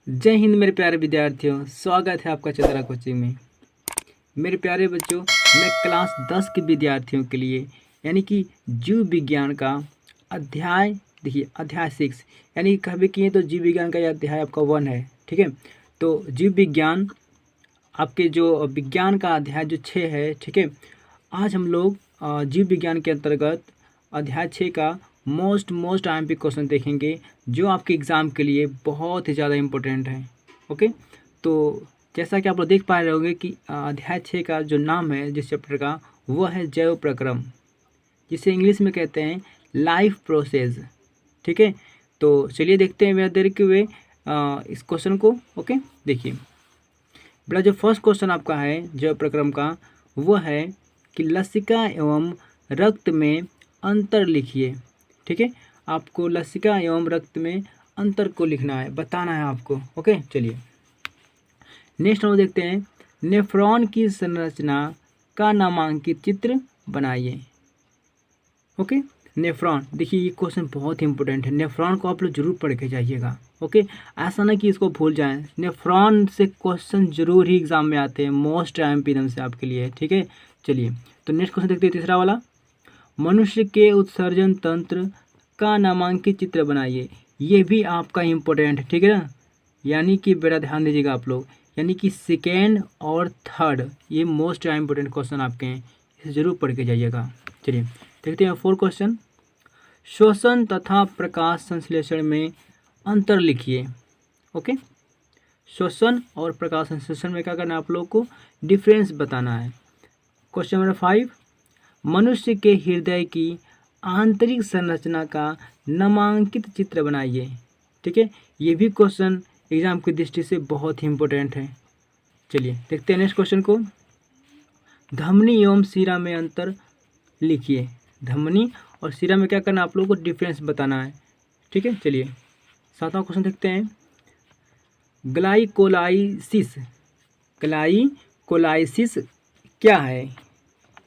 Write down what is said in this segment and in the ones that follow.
जय हिंद मेरे प्यारे विद्यार्थियों, स्वागत है आपका चंद्रा कोचिंग में। मेरे प्यारे बच्चों, मैं क्लास 10 के विद्यार्थियों के लिए यानी कि जीव विज्ञान का अध्याय देखिए अध्याय 6 यानी कभी किए तो जीव विज्ञान का यह अध्याय आपका 1 है। ठीक है, तो जीव विज्ञान आपके जो विज्ञान का अध्याय जो 6 है। ठीक है, आज हम लोग जीव विज्ञान के अंतर्गत अध्याय 6 का मोस्ट IMP क्वेश्चन देखेंगे जो आपके एग्ज़ाम के लिए बहुत ही ज़्यादा इम्पोर्टेंट है। ओके, तो जैसा कि आप लोग देख पा रहे होंगे कि अध्याय 6 का जो नाम है जिस चैप्टर का वो है जैव प्रक्रम, जिसे इंग्लिश में कहते हैं लाइफ प्रोसेस। ठीक है, तो चलिए देखते हैं बिना देरी के हुए इस क्वेश्चन को। ओके, देखिए बेटा, जो फर्स्ट क्वेश्चन आपका है जैव प्रक्रम का वो है कि लसिका एवं रक्त में अंतर लिखिए। ठीक है, आपको लसिका एवं रक्त में अंतर को लिखना है, बताना है आपको। ओके, चलिए नेक्स्ट हम देखते हैं, नेफ्रॉन की संरचना का नामांकित चित्र बनाइए। ओके, नेफ्रॉन, देखिए ये क्वेश्चन बहुत ही इंपॉर्टेंट है। नेफ्रॉन को आप लोग जरूर पढ़ के जाइएगा। ओके, ऐसा ना कि इसको भूल जाएं। नेफ्रॉन से क्वेश्चन जरूर ही एग्जाम में आते हैं, मोस्ट IMP एकदम से आपके लिए। ठीक है, चलिए तो नेक्स्ट क्वेश्चन देखते हैं, तीसरा वाला, मनुष्य के उत्सर्जन तंत्र का नामांकित चित्र बनाइए। ये भी आपका इम्पोर्टेंट है। ठीक है ना, यानी कि बेटा ध्यान दीजिएगा आप लोग, यानी कि सेकेंड और थर्ड ये मोस्ट इम्पोर्टेंट क्वेश्चन आपके हैं, इसे जरूर पढ़ के जाइएगा। चलिए देखते हैं 4 क्वेश्चन, श्वसन तथा प्रकाश संश्लेषण में अंतर लिखिए। ओके, श्वसन और प्रकाश संश्लेषण में क्या करना है आप लोग को, डिफरेंस बताना है। क्वेश्चन नंबर 5, मनुष्य के हृदय की आंतरिक संरचना का नामांकित चित्र बनाइए। ठीक है, ये भी क्वेश्चन एग्जाम की दृष्टि से बहुत ही इम्पोर्टेंट है। चलिए देखते हैं नेक्स्ट क्वेश्चन को, धमनी एवं शिरा में अंतर लिखिए। धमनी और शिरा में क्या करना है आप लोगों को, डिफरेंस बताना है। ठीक है, चलिए 7वां क्वेश्चन देखते हैं, ग्लाइकोलाइसिस। ग्लाइकोलाइसिस क्या है,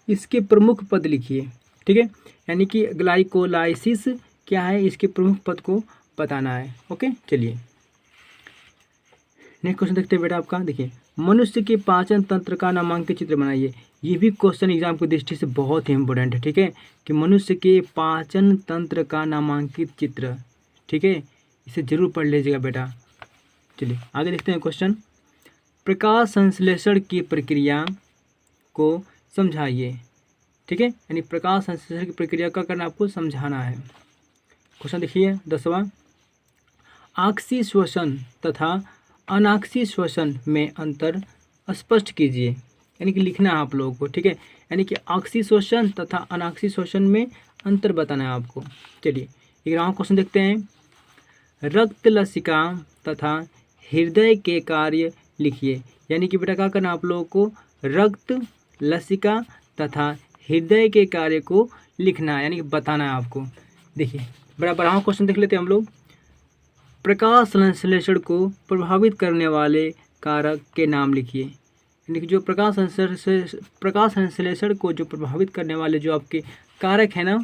इसके प्रमुख पद लिखिए। ठीक है, यानी कि ग्लाइकोलाइसिस क्या है, इसके प्रमुख पद को बताना है। ओके, चलिए नेक्स्ट क्वेश्चन देखते हैं बेटा आपका, देखिए मनुष्य के पाचन तंत्र का नामांकित चित्र बनाइए। ये भी क्वेश्चन एग्जाम की दृष्टि से बहुत ही इंपॉर्टेंट है। ठीक है, कि मनुष्य के पाचन तंत्र का नामांकित चित्र। ठीक है, इसे जरूर पढ़ लीजिएगा बेटा। चलिए आगे देखते हैं क्वेश्चन, प्रकाश संश्लेषण की प्रक्रिया को समझाइए। ठीक है, यानी प्रकाश संश्लेषण की प्रक्रिया का करना आपको समझाना है। क्वेश्चन देखिए 10वां, ऑक्सी श्वसन तथा अनाक्सी श्वसन में अंतर स्पष्ट कीजिए। यानी कि लिखना है आप लोगों को। ठीक है, यानी कि ऑक्सी श्वसन तथा अनाक्सी श्वसन में अंतर बताना है आपको। चलिए 11वां क्वेश्चन देखते हैं, रक्त लसिका तथा हृदय के कार्य लिखिए। यानी कि बेटा क्या करना है आप लोगों को, रक्त लसिका तथा हृदय के कार्य को लिखना है, यानी कि बताना है आपको। देखिए बड़ा 12वां क्वेश्चन देख लेते हैं हम लोग, प्रकाश संश्लेषण को प्रभावित करने वाले कारक के नाम लिखिए। यानी कि जो प्रकाश संश्लेषण को जो प्रभावित करने वाले जो आपके कारक है ना,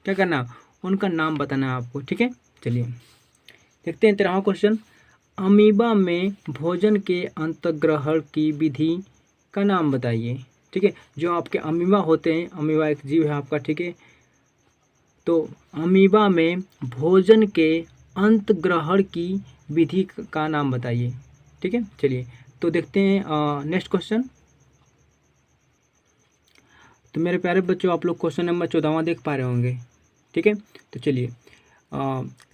क्या करना, उनका नाम बताना है आपको। ठीक है, चलिए देखते हैं 13वां क्वेश्चन, अमीबा में भोजन के अंतर्ग्रहण की विधि का नाम बताइए। ठीक है, जो आपके अमीबा होते हैं, अमीबा एक जीव है आपका। ठीक है, तो अमीबा में भोजन के अंतग्रहण की विधि का नाम बताइए। ठीक है, चलिए तो देखते हैं नेक्स्ट क्वेश्चन। तो मेरे प्यारे बच्चों, आप लोग क्वेश्चन नंबर 14वां देख पा रहे होंगे। ठीक है, तो चलिए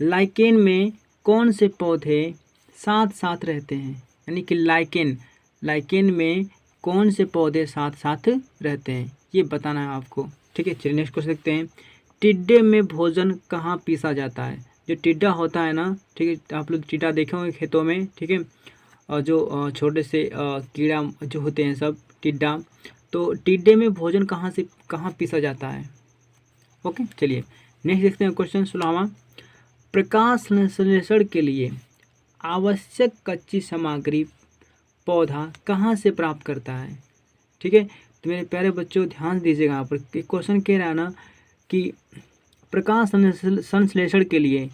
लाइकेन में कौन से पौधे साथ साथ रहते हैं। यानी कि लाइकेन में कौन से पौधे साथ साथ रहते हैं, ये बताना है आपको। ठीक है, चलिए नेक्स्ट क्वेश्चन देखते हैं, टिड्डे में भोजन कहाँ पीसा जाता है। जो टिड्डा होता है ना, ठीक है, आप लोग टिड्डा देखे होंगे खेतों में। ठीक है, और जो छोटे से कीड़ा जो होते हैं सब टिड्डा, तो टिड्डे में भोजन कहाँ पीसा जाता है। ओके, चलिए नेक्स्ट देखते हैं क्वेश्चन 16वां, प्रकाश संश्लेषण के लिए आवश्यक कच्ची सामग्री पौधा कहाँ से प्राप्त करता है। ठीक है, तो मेरे प्यारे बच्चों ध्यान दीजिएगा, यहाँ पर क्वेश्चन कह रहा है ना कि प्रकाश संश्लेषण के लिए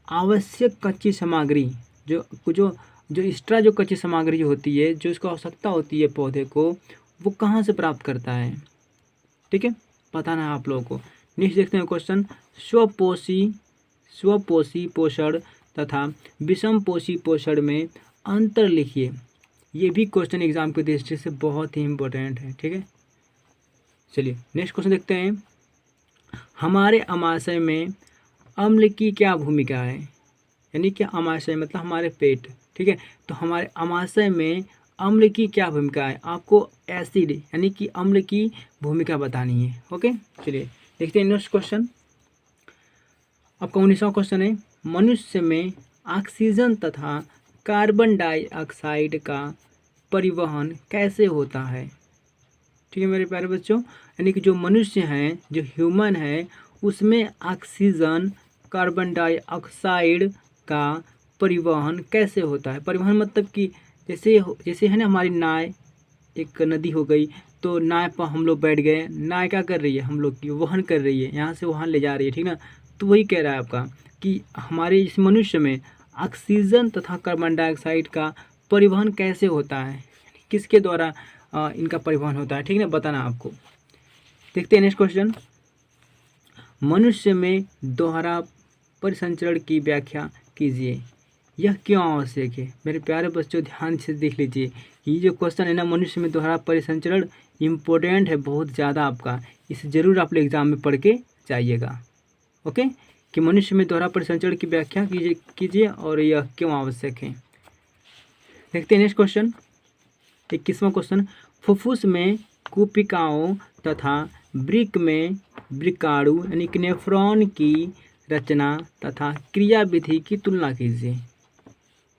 आवश्यक कच्ची सामग्री जो जो एक्स्ट्रा जो कच्ची सामग्री होती है, जो इसको आवश्यकता होती है पौधे को, वो कहाँ से प्राप्त करता है? ठीक है, बताना है आप लोगों को। नेक्स्ट देखते हैं क्वेश्चन, स्वपोषी पोषण तथा विषम पोषी पोषण में अंतर लिखिए। ये भी क्वेश्चन एग्जाम की दृष्टि से बहुत ही इम्पोर्टेंट है। ठीक है, चलिए नेक्स्ट क्वेश्चन देखते हैं। हमारे आमाशय में अम्ल की क्या भूमिका है? यानी कि आमाशय मतलब हमारे पेट। ठीक है, तो हमारे आमाशय में अम्ल की क्या भूमिका है? आपको एसिड यानी कि अम्ल की भूमिका बतानी है। ओके, चलिए देखते हैं नेक्स्ट क्वेश्चन। आपका 19वां क्वेश्चन है, मनुष्य में ऑक्सीजन तथा कार्बन डाइऑक्साइड का परिवहन कैसे होता है? ठीक है मेरे प्यारे बच्चों, यानी कि जो मनुष्य हैं, जो ह्यूमन है, उसमें ऑक्सीजन कार्बन डाइऑक्साइड का परिवहन कैसे होता है? परिवहन मतलब कि जैसे है ना, हमारी नाव एक नदी हो गई, तो नाव पर हम लोग बैठ गए, नाव क्या कर रही है? हम लोग की वहन कर रही है, यहाँ से वहाँ ले जा रही है। ठीक ना, तो वही कह रहा है आपका कि हमारे इस मनुष्य में ऑक्सीजन तथा कार्बन डाइऑक्साइड का परिवहन कैसे होता है, किसके द्वारा इनका परिवहन होता है? ठीक है, बताना आपको। देखते हैं नेक्स्ट क्वेश्चन। मनुष्य में दोहरा परिसंचरण की व्याख्या कीजिए, यह क्यों आवश्यक है? मेरे प्यारे बच्चों ध्यान से देख लीजिए, ये जो क्वेश्चन है ना, मनुष्य में दोहरा परिसंचरण इम्पोर्टेंट है बहुत ज़्यादा आपका, इसे ज़रूर आप लोग एग्जाम में पढ़ के जाइएगा। ओके, कि मनुष्य में दोहरा परिसंचरण की व्याख्या कीजिए और यह क्यों आवश्यक है। देखते हैं नेक्स्ट क्वेश्चन, 21वां क्वेश्चन। फुफ्फुस में कुपिकाओं तथा वृक्क में वृक्काणु यानी कि नेफ्रॉन की रचना तथा क्रियाविधि की तुलना कीजिए।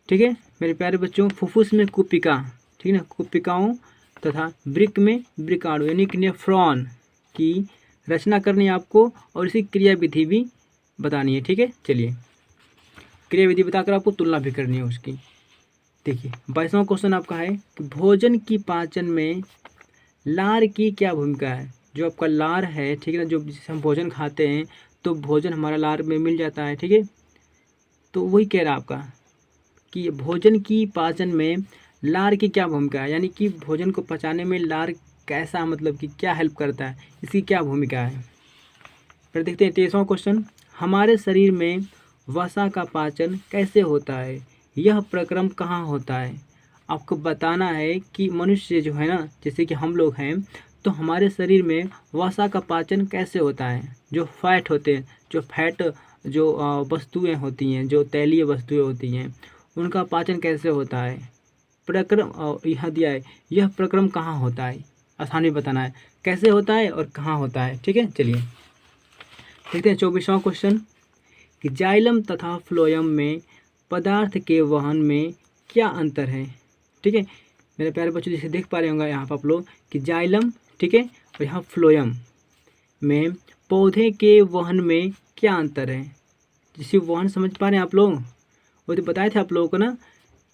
ठीक है मेरे प्यारे बच्चों, फुफ्फुस में कुपिका, ठीक है ना, कुपिकाओं तथा वृक्क में वृक्काणु यानी कि नेफ्रॉन की रचना करनी है आपको, और इसी क्रियाविधि भी बतानी है। ठीक है, चलिए क्रियाविधि बताकर आपको तुलना भी करनी है उसकी। देखिए 22वां क्वेश्चन आपका है कि भोजन की पाचन में लार की क्या भूमिका है? जो आपका लार है, ठीक है ना, जो जिसे हम भोजन खाते हैं तो भोजन हमारा लार में मिल जाता है। ठीक है, तो वही कह रहा है आपका कि भोजन की पाचन में लार की क्या भूमिका है, यानी कि भोजन को पचाने में लार कैसा, मतलब कि क्या हेल्प करता है, इसकी क्या भूमिका है। फिर देखते हैं 23वां क्वेश्चन। हमारे शरीर में वसा का पाचन कैसे होता है? यह प्रक्रम कहाँ होता है? आपको बताना है कि मनुष्य जो है ना, जैसे कि हम लोग हैं, तो हमारे शरीर में वसा का पाचन कैसे होता है? जो फैट होते हैं, जो फैट जो वस्तुएं होती हैं, जो तैलीय वस्तुएं होती हैं, उनका पाचन कैसे होता है? प्रक्रम यह दिया है, यह प्रक्रम कहाँ होता है? आसानी बताना है कैसे होता है और कहाँ होता है। ठीक है, चलिए देखते हैं 24वां क्वेश्चन कि जाइलम तथा फ्लोएम में पदार्थ के वहन में क्या अंतर है? ठीक है मेरे प्यारे बच्चों, जैसे देख पा रहे होंगे यहाँ पर आप लोग कि जाइलम, ठीक है, और यहाँ फ्लोएम में पौधे के वहन में क्या अंतर है? जिसे वहन समझ पा रहे हैं आप लोग, वो तो बताए थे आप लोगों को ना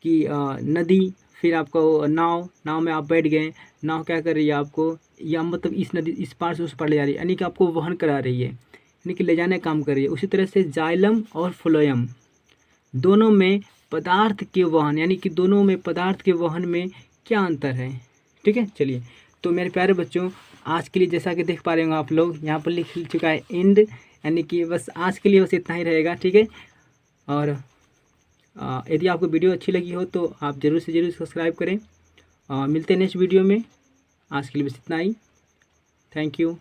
कि नदी, फिर आपको नाव में आप बैठ गए, नाव क्या कर रही है आपको, या मतलब इस नदी इस पार से उस पार ले जा रही है, यानी कि आपको वहन करा रही है, यानी कि ले जाने का काम कर रही है। उसी तरह से जाइलम और फ्लोएम दोनों में पदार्थ के वहन, यानी कि दोनों में पदार्थ के वहन में क्या अंतर है? ठीक है, चलिए तो मेरे प्यारे बच्चों आज के लिए जैसा कि देख पा रहे होंगे आप लोग, यहाँ पर लिख चुका है एंड, यानी कि बस आज के लिए बस इतना ही रहेगा। ठीक है, और यदि आपको वीडियो अच्छी लगी हो तो आप ज़रूर से ज़रूर सब्सक्राइब करें। मिलते हैं नेक्स्ट वीडियो में। आज के लिए बस इतना ही। Thank you.